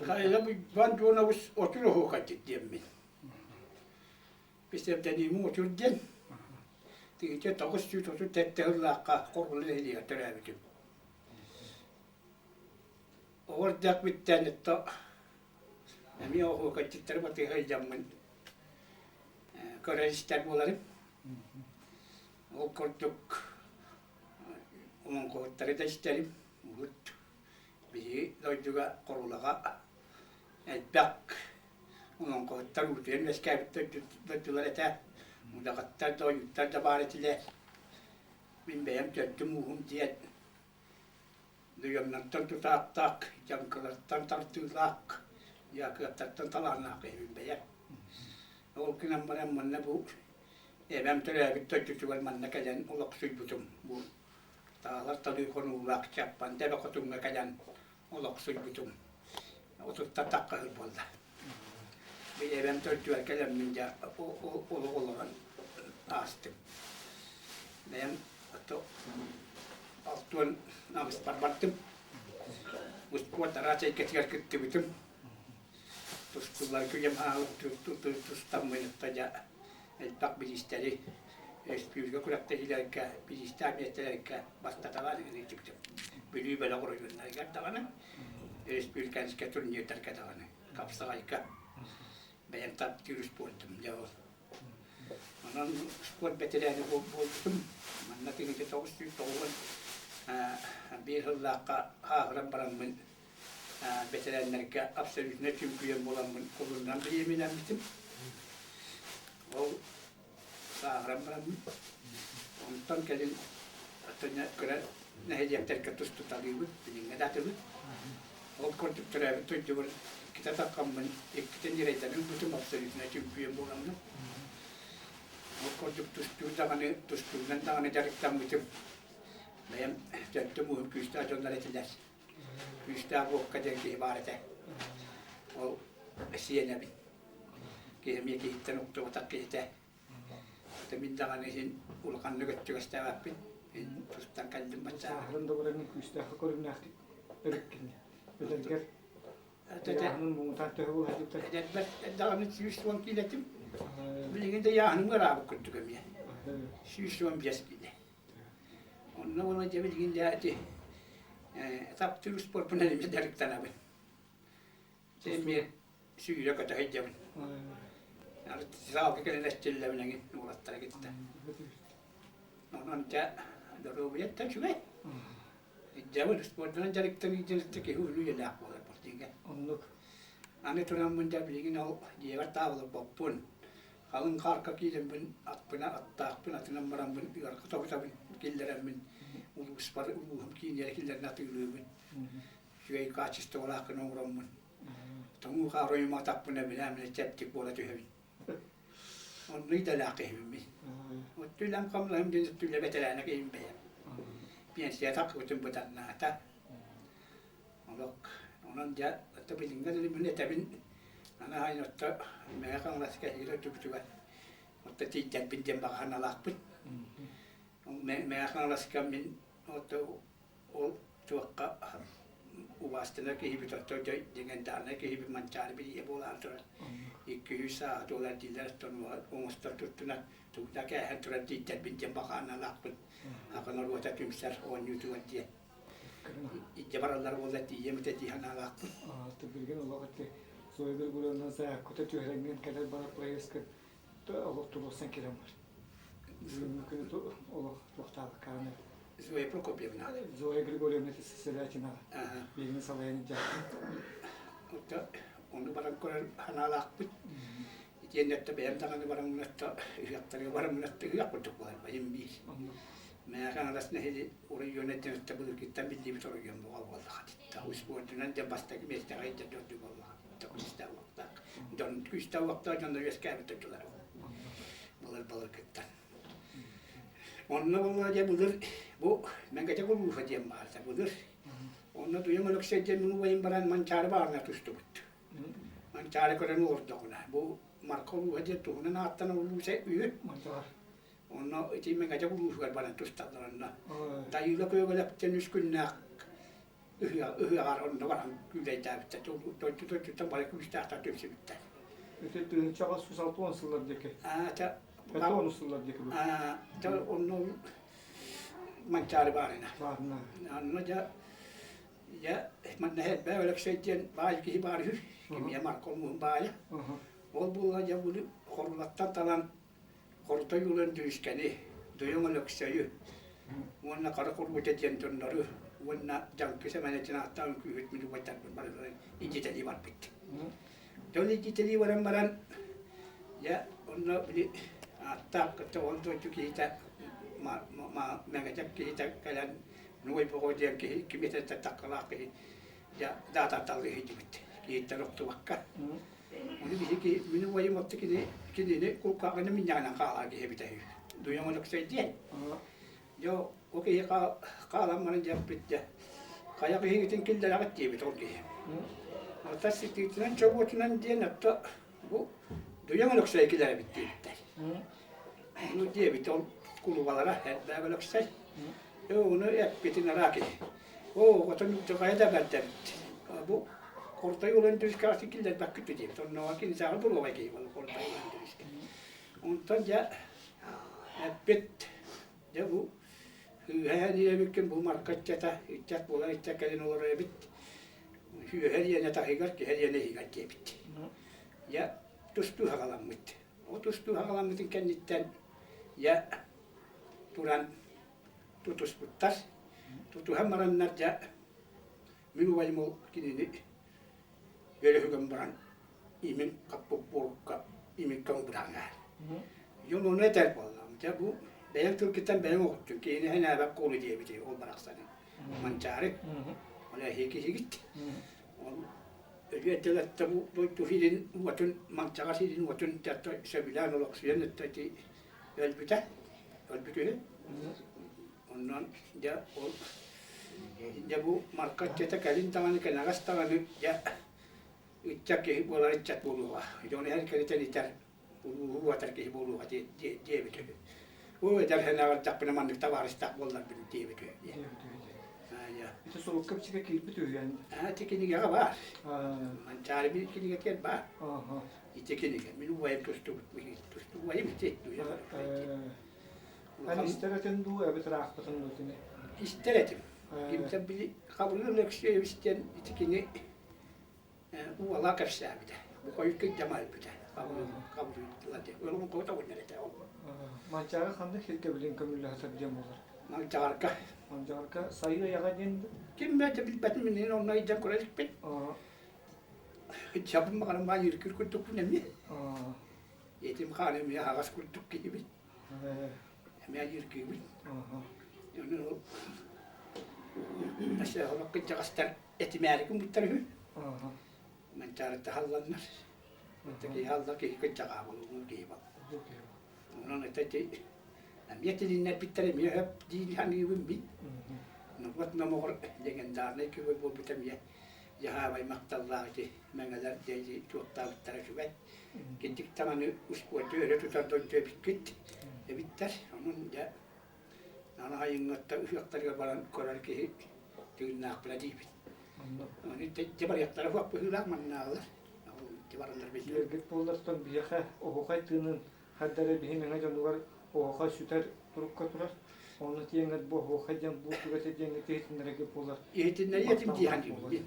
Kaya ben tuona oturuhu kaçtım. Biz de dediğimi oturdum. Diye takış tutusu tetteğirlakka korkulu hediye törebitim. Orada bitten etti. Emi ohu kaçtım batı haycamın. Körelister bularım. O korktuk. Onun kohtarı da isterim. Bizi doyduğa korulağa etbek. Onun kohtarı uçuyen veskâbette doydular ete. Mudakattar doyuttar da baretiler. Bin beyem töttü muhum diye. Duyamlardan tutak, yankılardan tartılak. Yakılardan talarnak bin beyem. O günden bana manna bu. Evem töreği töttüsüver manna kelen ulak suybutum bu. Tağlar tadı konu ulak çappan tebe kotunga kelen ulak suybutum. Oturtta takkahır bolda. Bir evem töttüver kelen mince olan astım. Benim alttuan namis barbattım. Uskuat raçay ketigar küttübütüm. Tuskullar küyem ağır tustamayın taca. Tak bilisteri. Espiyurga kurakta hilerke, bilistar mestelerke bastatalar ne çıktım. Bülüğü böyle koruyunlar gertağını. Espiyur kendisi turniye terk edağını. Kapsağayka. Ben tap türüs buldum. Onun spor betereni buldum. Mannatin ki tavsiye toğun. Bir hırlaka hağıran baranmın. Beterenlerke absolutne tümküyen bulanmın kolundan bir yeminlenmiştim. O hağıran baranmın. Ondan gelin atına göre ne hediyetler tustu talıyı bilinge datılı. O kortup türevi tüydüğü kita takamın ikiden direytenin bütün absolutne tümküyen bulanmın. O kortup tustuğundan dağını derikten bitim. Benim töttüm uğum küstah jonlar etiler. Küstah bu kadar ki ibarete. O siyenemin. Kihemiye kihitten uktuğu takkihte. Temin dağını için ulkanlı göttüğüste vappin. Tustan kaldım batsa. Sahrında buranın küstahı korunakti. Örükkinle. Ödelger. Yağının muğutan töhü hadipte. Dağını süyüstüğün kiletim. Bilginde yağının garabı küttüğüm ya. Süyüstüğün biyaskile. Onunla ona cebilgin deyati. Taptırı spor pınalimde derikten abi. Sen bir suyuyla kata hicabın. Sağlıklı kelen estillevinden gittim uğrattara gitti. Onun da doğru yetten şüme. Hicabın spordan derikten gidinisteki hülüye lakmalar portinge. Onluk. Anne tunamın cebilgin o diyever tavlı popun. Kalın karka kiilen atpına attaqpın atınam baramın yarkı tabi killeremmin ulus par uluhum kiinere killerna tüylüymün. Şüey kaçista olakın uğramın. Tomu kaaroyma tappına bilemine çeptik bola tühevin. On niitä lääkehymmi. Mut tylän kamlahem dinset tylle veteläänä keimpejä. Piensiä takkutun putan näitä. Olok onan ja että pilingan limin etävin. Ana hainotta me kangas kähirö tyktyvä. Mutta tiittään pintien pakana lahpit. Me kangas kämmin otto tuokka uvastena kehipit otto jengen tänne kehipit manchaari pidi ebolaaltora. Ikkyhyssä tuolla tillästä on omasta tuttuna tuota kähän tuolla tiittään pintien pakana lahpit. Akana ruota kymsär on jutuvat tie. Itse varallar volletti ja mitä ihan lahpit. Bilgin olakatti. Soydur buranın zayakkuta tührengen kadar bana playeska Allah tulursan kilometr. Mümkün Allah muhtalı kanı. Zoe Prokopievna. Zoe Grigorievna Selatina. Bilgin salayını cahil. Mutta onu barang koran hanalakpit. Jennette beem takana barang netta yattari barang netta yakkutuk var bayım bir. Me kanadas ne uri yönetten netta bulukittan bildiğim soruyorum bu vallahi. Ta uspuotunan ja bastaki meistä aita dödü vallahi. Sitä vaktaa. Don kystä vaktaa jonda jos käytetty tulee. Balar kettan. Onna vallahi ja budur bu menkä te kulu hajem maalta budur. Onna tuyamalık sejjen munu vayim baran manchar barna tustubut. Manchar koran ordona. Bu markolu hajje tuhna naattana ulu se yö. Manchar. Onna iti menkä te kulu baran tustalla. Tai yllä köydä läpten yskynnak. yhä on varan yleitä, että tuon paljon kymistä työssyttää. Öte tığın çağa susal tuonsıllardaki. Ja tuonusıllardaki bu. Tämä on noin manchaari vaarina. Varna. No ja man nähet päiväläkseitien vaajkihi vaari ja Marko muun vaaja. Olbulla ja muli horlattan talan hortojulen tyyskäni. Tujongalöksöjy. Vuonna karkurvutet jentonnoru. Vuonna jankkisemänetänä taun kyhyt minun voitarpun paljon ijiteli varpitti. Tuli ijiteli varan ja on taakka tuon tuotu kiitä mä kiitä kälän nuipuhoitien kihikkimittä takkalaakin ja datatalli hijivit kiittää rottuakka. Oli vihiki minun voimottikin niin kukaan ne minä kaalaakin hevitähy. Tujongalöksöjy tien. Joo, okei, kaalammanen jäppit ja kajakin hiitin kiltä lähettiivit onkin. No tässä sitten jovuotunan tien, että tujongalöksöjy kiltä lähettiin. No tievit on kuluvalla lähettiivät. Joo, no jäppitin rakin. Oota nyt joka etävälttävät. Kortajulen tyyskäästi kiltä väkkyttivät. On noakin, se on tuloväkiä kortajulen tyyskää. Mutta jäppit. Joku hyöhän niemykken puhumarkkat tätä, itse puolella itse käden olreevit. Hyöhän ja tahi kaikki heljen ei kaikki epitti. Ja tustuu hakalammit. Tustuu hakalammitin kännittään ja turan tutusputtas. Tutu hämmärannat ja minun vaimo kinini velhykän paran imin kappupurkka imin kaupudangään. Jolloin on etelpuolella, mutta joku meidän tulkitaan meidän ohtu, kiinni hän näivät koulutieviti on parastani. Manchaari, olen hikit. On yritetty, että voittu hidin vuotun, manchakas hidin vuotun, että se mitään oloksien, että ei ylpytä. On ja kun markkat tätä käsin tavan, kenäkäs tavan nyt ja itsekin puolella itse puolua. Joon härkälit niitä huotarkin puolua tievity. Voi tärkeänä olla tappina mannik tavarista bollan bin tievity. Ja. Itu sulukka pitsika kilpityhjän. Tekin ikä vaan. Man saari minkin ikä tien vaan. Tekin ikä minun vai tustu vai tehty. Hän isteräten duo ja betraahpatan nutine. Isteräten. Kimtä pili kaululleksi ja sitten tekin uudella kärsää mitä. Muka ykkönen jamal pitää. Kaululleksi. Olemme kohta vuonnetta on. Manchaga khanda hilke bilin kamilla hasab jamular. Manchaga sayı yagadin. Kim bete bil batmin on naida korek pet. Jabım bakalım ben yürkür kutuk ne mi? Yetim hanım ya hagas kutuk gibi. Ya yürkür gibi. Yani o aşağı olarak kıcakastar etimerikum bitirhü. Manchaga hallanlar. Teki hallaki kıcaka bulun gibi. No että mietin ne pitää miehen diihan yumbi. No vat no mor legendaarne kyllä voi pitää ja haavai maktallaakin mengällä teisi tuottaa pitää syvät. Kentik tämä nyt uskoa työtä tuota toitte pitkit. Ja pitäisi on ja on haingotta yhtäkkiä varan koralki tynnää platiivit. No nyt te varjattaa huoppu hyvä mannalla. Te varan tarvitse. Yergit pollaston biyaha ohoqaytının haddare bihin ngajan lugar ohoqa süter turukka turar. Onu tiyengat bu ohoqajan bu tugate tiyengat tehitinlerege polar. Yetin dihan gibi.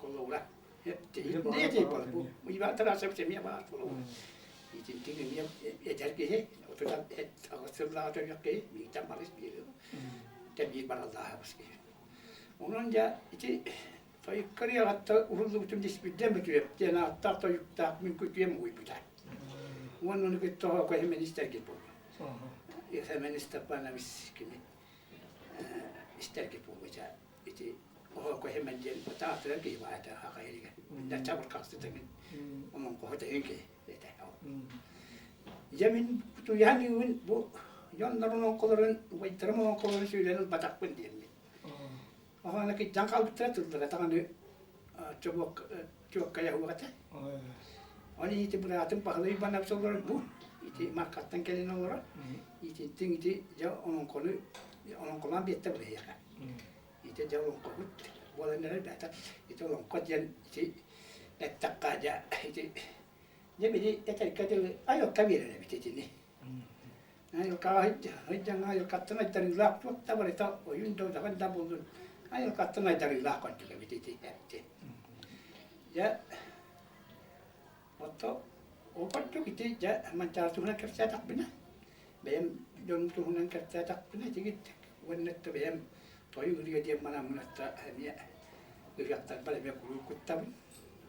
Kolora. Ne yapalım bu? Bu iba tarafı semia var. Yetin tingi yeterki oturan et ağırlığa dönüyor miktar malis bir. Tabii barallah baskı. Onun ya içi toyukkari hatta urulluğum disbiden bütüye tiene hatta toyukta mümkün diyem uybuda. Onun gibi toho ko heminister gibi. Ja heminister panna miskini. Ister gibi olacak. İçi oho ko hemendien taatla gibi var da hakayla. Da çabuk kastı tekin. Onun ko hote enke. Ja min tu yani bu yonların kolların vaytırmın kolların söylenir batakpın diyelim. Ainakin jankalpitra tulta tangan cuak kaya huata. Oni iti beratin pahalui banap solar bu. Iti markatan kelin orang. Iti ting iti ja orang kolan bietta boleh ya kan. Iti ja orang kolut. ولا نربح يتولون قد ينتي التقاجع جميل يتركه أيوة كبيرة بتجيني أيوة كواحد هجنا أيوة كاتنا جري لا تبرتا ويندو تبان دابون أيوة كاتنا جري لا كنت بتجي يا وتو وقت كده جا من تعرفون كرتا تقبلنا بيم يوم تهون كرتا تقبلنا تيجي ونت بيم طيب اللي جدي منا من التهنئة اللي يقطع بالي بيقولوا كتاب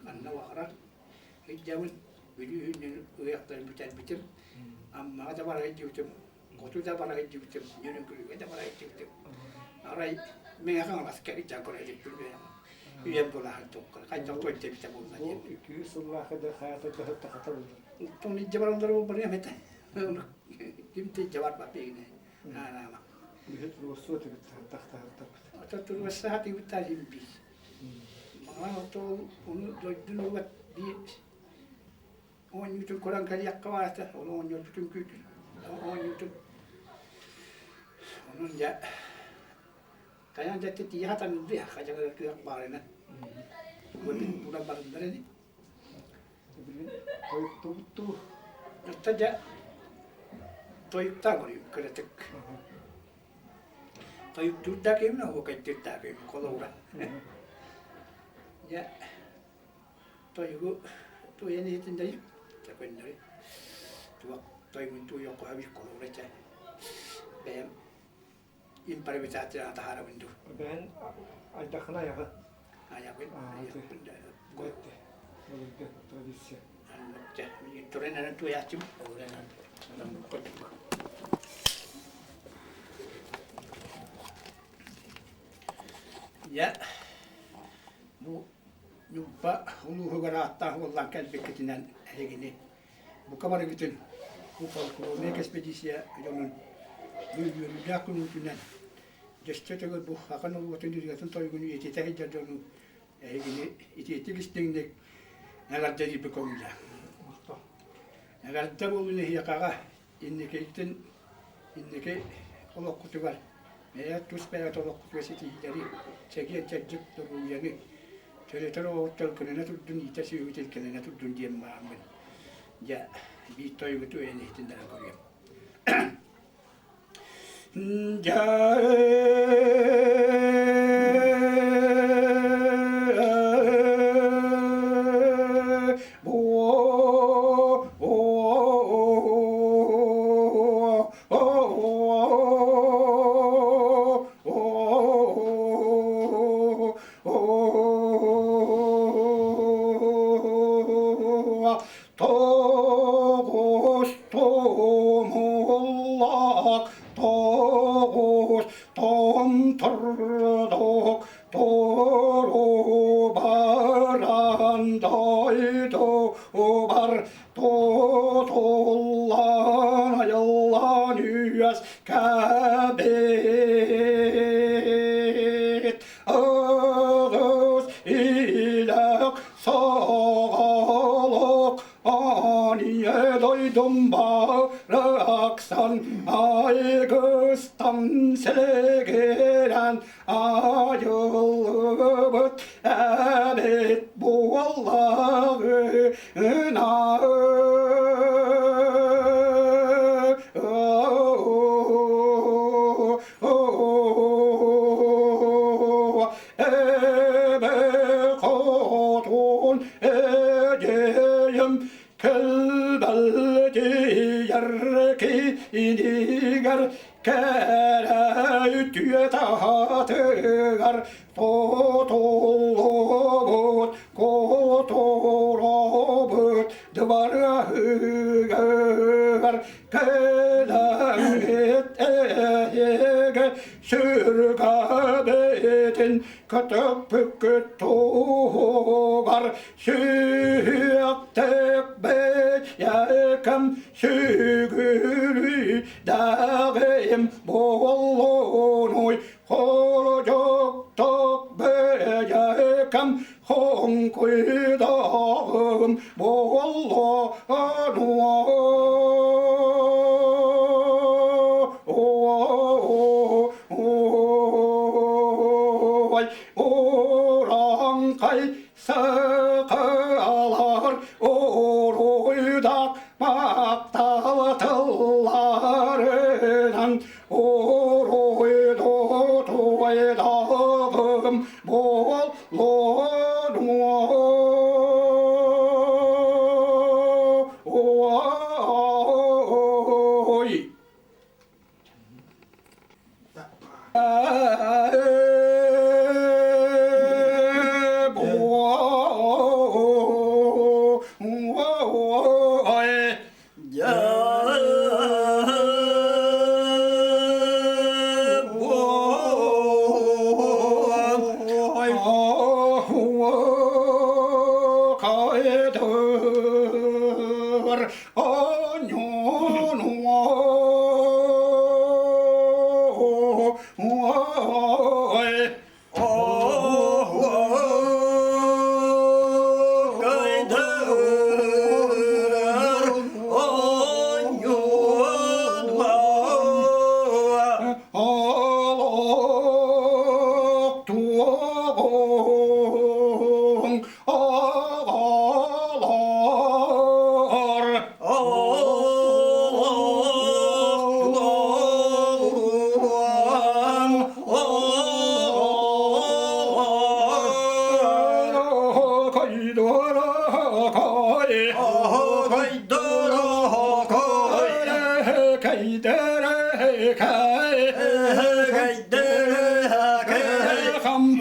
أنا وأخرى الجوال بديه إنه يقطع بتم أما هذا برا يجيبتم قطو ده برا يجيبتم يوم كله هذا برا يجيبتم أراي من أخوان عسكري جاكور يجيبتم يوم بولا هالتوكل كان جاكور يجيبتم بولا كيس الله خد خياطة ده تخطر توني الجبل ضربوا بريا متى جبت الجوار بابينه أنا ما بهت الوسوت تختار تطلع الساعة بالتالي بي ما هو لو دلوقتي دي هو نيوتن كلام كذي أقواته ولا نيوتن كذي هو نيوتن ونجا كيان جت تيها تنبيه خجل كذا بارنا ودين بولا بارنا هاي تو نتجا طيب تاكل كرتك طيب توداكيم نا هو كنت توداكيم كلورا يا طيب تو يعني تندري تكون دري تو طيب من تو يوكو هبي كلورا جا بهم يمبر بتاعتي أنا تهارا من دو بين أدخلنا يا أخي أيا بين أيا بين قلت ولد تراديسيا أنا جا يتورن أنا تو ياتيم أولا أنا ya nyumpa hulu hugarata wallan kalbeketinan hegini bukamara gitun kupal ko ne ekspedisia yonon yulu dakunu tunan jestete go bu hakano wotendi gatun toy gunu yeti tahi jadonu hegini iti tigisting nek nagar jadi bekomja nagar tabu ne hiya kaga inneke olok kutubar ya terus pada tolok kutuasi jadi sekian cajik tu yang ni terus hotel kena tu dunia casi hotel kena tu dunia malam ya bitoi betul ini tenda korea ja Oh Oruydak maktavatıllarından Oruydu tuydağım bolluğum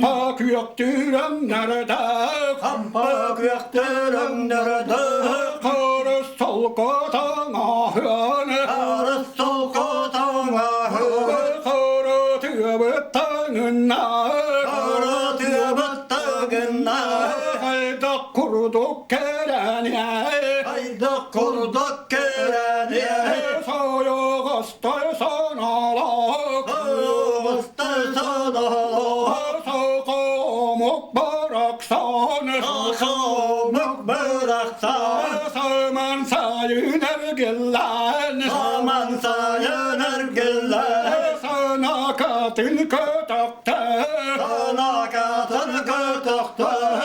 Kampa küyaktırım nerede? Kampa küyaktırım nerede? Karı sol kotana hüne Karı sol kotana hüne Karı tübüt tağına Karı tübüt tağına Hayda kurduk kerene Hayda kurduk kerene Soyu gastay sanalak Gastay sanalak Sokumuk bıraksan Sokumuk bıraksan Saman sayın ergillen Aman sayın ergiller Sana katın kötakta Sana katın kötakta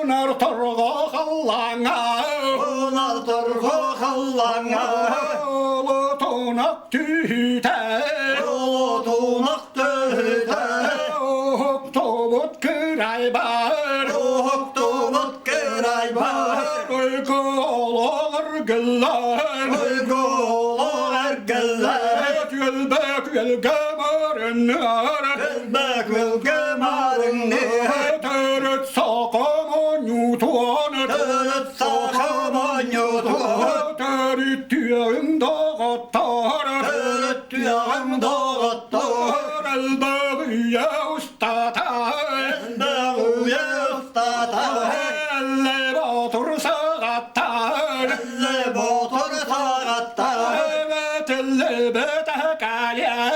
Onar torga kallana Onar torga kallana Olu tonak tühte Olu tonak tühte Hop tobut kıray bar Hop tobut kıray bar Uyku olur güllen Uyku olur ergeller Gülbek gülgemarınlar Gülbek gülgemarınlar Törüt sakamon yutuan Törüt sakamon yutuan Törüt tüyağım dağıttar Törüt tüyağım dağıttar Elbağıya ustatar Elbağıya ustatar Elle batur sağattar Elle batur sağattar Evet elle betekaya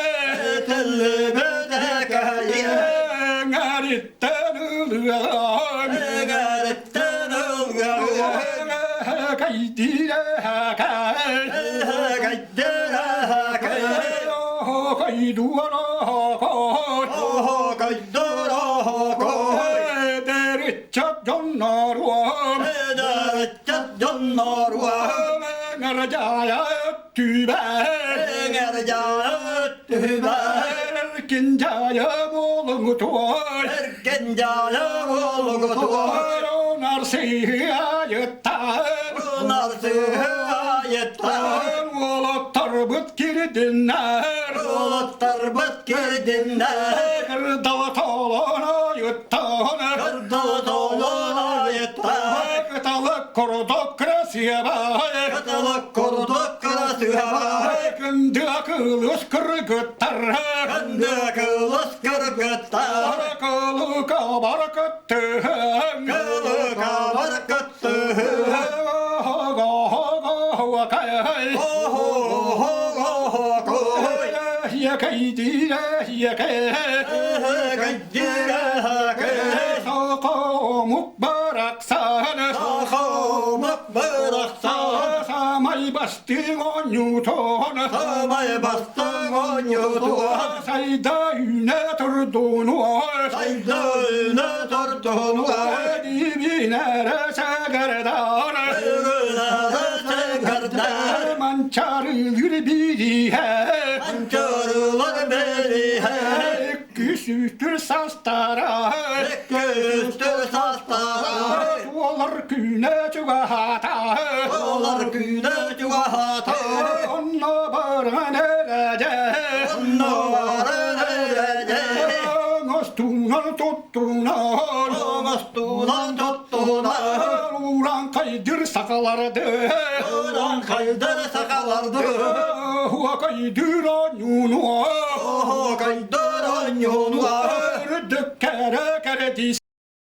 Elle betekaya Garitten ılgan Garitten ılgan Kaydire hakay Kaydire hakay Kaydura hakay Kaydire hakay Deritçat jonnaruam Deritçat jonnaruam Ngarjaya tüber Ngarjaya tüber Erkincaya bolun tuar Erkincaya bolun tuar Onar sihayettar Onar sihayettar Olat tarbıt girdinler Olat tarbıt girdinler Kırdavat olana yuttan Kırdavat olana yuttan Kıtalık kurduk krasiye bay Kıtalık kurduk krasiye bay Kındı kılıç kırgıttar Kındı kılıç kırgıttar Kılı kabar kıttığın Kılı kabar kıttığın Yakaydi yakay Sakamuk bıraksan Sakamuk bıraksan Samay Samay bastın on yutona Samay bastın on yutuna Sayda üne turdunu Sayda üne turdunu Dibine segerdan Mançarılır biri Mançarılır beri Küsüstür sastara Küstür sastara Olar güne çuvahata Olar güne çuvahata Onunla barın erece Onların erece Ağustundan tuttuğunan Ağustundan tuttuğuna Ulan kaydır sakalardı Ulan kaydır sakalardı Hua kaydır anyunu Kaydır anyonu Dökkere kere